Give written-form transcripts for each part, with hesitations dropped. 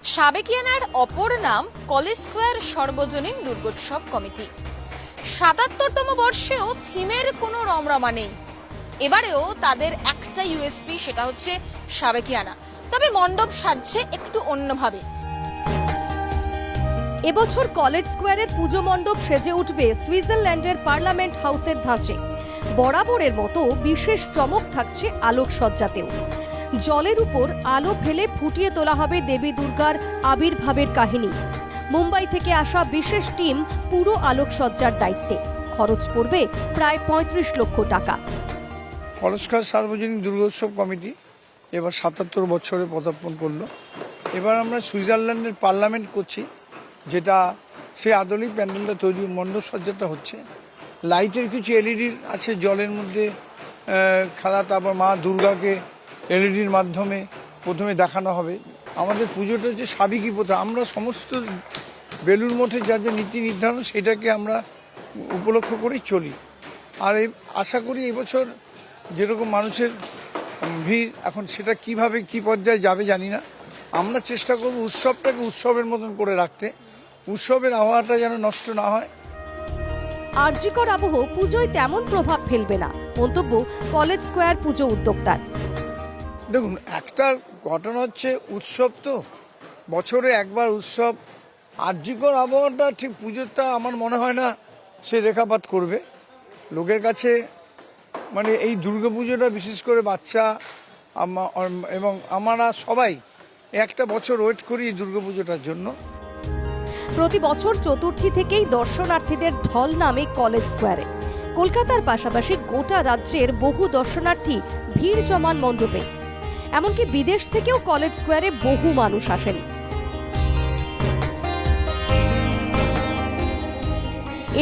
সাবেকিয়ানার অপর নাম college square সর্বজনীন দুর্গোৎসব কমিটি। ৭৭তম বর্ষেও থিমের কোনো রমরমা নেই। এবারেও তাদের একটা ইউএসপি, সেটা হচ্ছে সাবেকিয়ানা। তবে মণ্ডপ সাজছে একটু অন্যভাবে। এবছর কলেজ স্কোয়ারের পুজো মণ্ডপ সেজে উঠবে সুইজারল্যান্ডের পার্লামেন্ট হাউসের ধাঁচে। বরাবরের মতো বিশেষ চমক থাকছে আলোকসজ্জাতেও। জলের উপর আলো ফেলে ফুটিয়ে তোলা হবে দেবী দুর্গার আবির্ভাবের কাহিনী। মুম্বাই থেকে আসা বিশেষ টিম পুরো আলোকসজ্জার দায়িত্বে। খরচ পড়বে প্রায় ৩৫ লক্ষ টাকা। কলেজ স্কোয়ার সার্বজনীন দুর্গোৎসব কমিটি এবার ৭৭ বছরে পদার্পণ করলো। এবার আমরা সুইজারল্যান্ডের পার্লামেন্ট করছি, যেটা সেই আদলেই প্যান্ডেলটা তৈরি, মণ্ডপ সজ্জাটা হচ্ছে। লাইটের কিছু এলইডি আছে জলের মধ্যে খেলা, তারপর মা দুর্গাকে এলইডির মাধ্যমে প্রথমে দেখানো হবে। আমাদের পুজোটা হচ্ছে সাবেকি প্রথা। আমরা সমস্ত বেলুড় মঠের যা যা নীতি নির্ধারণ সেটাকে আমরা উপলক্ষ করেই চলি। আর আশা করি এবছর যেরকম মানুষের ভিড়, এখন সেটা কিভাবে কি পর্যায়ে যাবে জানি না। আমরা চেষ্টা করব উৎসবটাকে উৎসবের মতন করে রাখতে, উৎসবের আবহাওয়াটা যেন নষ্ট না হয়। আরজিকর আবহ পুজোয় তেমন প্রভাব ফেলবে না, মন্তব্য কলেজ স্কোয়ার পুজো উদ্যোক্তার। দেখুন, একটা ঘটনা হচ্ছে উৎসব, তো বছরে একবার উৎসব। আরজিকর আবহাওয়াটা ঠিক পুজোটা আমার মনে হয় না সে রেখাপাত করবে লোকের কাছে। মানে এই দুর্গাপুজোটা বিশেষ করে বাচ্চা এবং আমরা সবাই একটা বছর ওয়েট করি এই দুর্গাপুজোটার জন্য। প্রতি বছর চতুর্থী থেকেই দর্শনার্থীদের ঢল নামে কলেজ স্কোয়ারে। কলকাতার পাশাপাশি গোটা রাজ্যের বহু দর্শনার্থী ভিড় জমান মণ্ডপে। এমনকি বিদেশ থেকেও কলেজ স্কোয়ারে বহু মানুষ আসেন।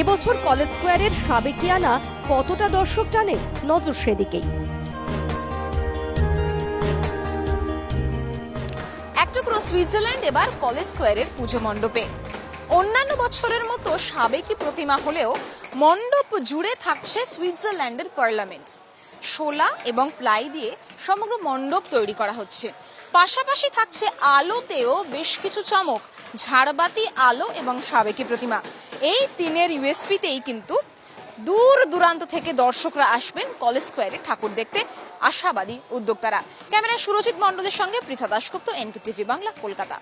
এবছর কলেজ স্কোয়ারের সাবেকিয়ানা কতটা দর্শক টানে, নজর সেদিকেই। এক টুকরো সুইজারল্যান্ড এবার কলেজ স্কোয়ারের পুজো মণ্ডপে। অন্যান্য বছরের মতো সাবেকি প্রতিমা হলেও মণ্ডপ জুড়ে থাকছে সুইজারল্যান্ডের পার্লামেন্ট। শোলা এবং প্লাই দিয়ে সমগ্র মণ্ডপ তৈরি করা হচ্ছে। পাশাপাশি থাকছে আলোতেও বেশ কিছু চমক, ঝাড়বাতি, আলো এবং সাবেকি প্রতিমা। এই তিনের ইউএসপিতেই কিন্তু দূর দূরান্ত থেকে দর্শকরা আসবেন কলেজ স্কোয়ারে ঠাকুর দেখতে, আশাবাদী উদ্যোক্তারা। ক্যামেরায় সুরজিৎ মণ্ডলের সঙ্গে পৃথা দাশগুপ্ত, এনকেটিভি বাংলা, কলকাতা।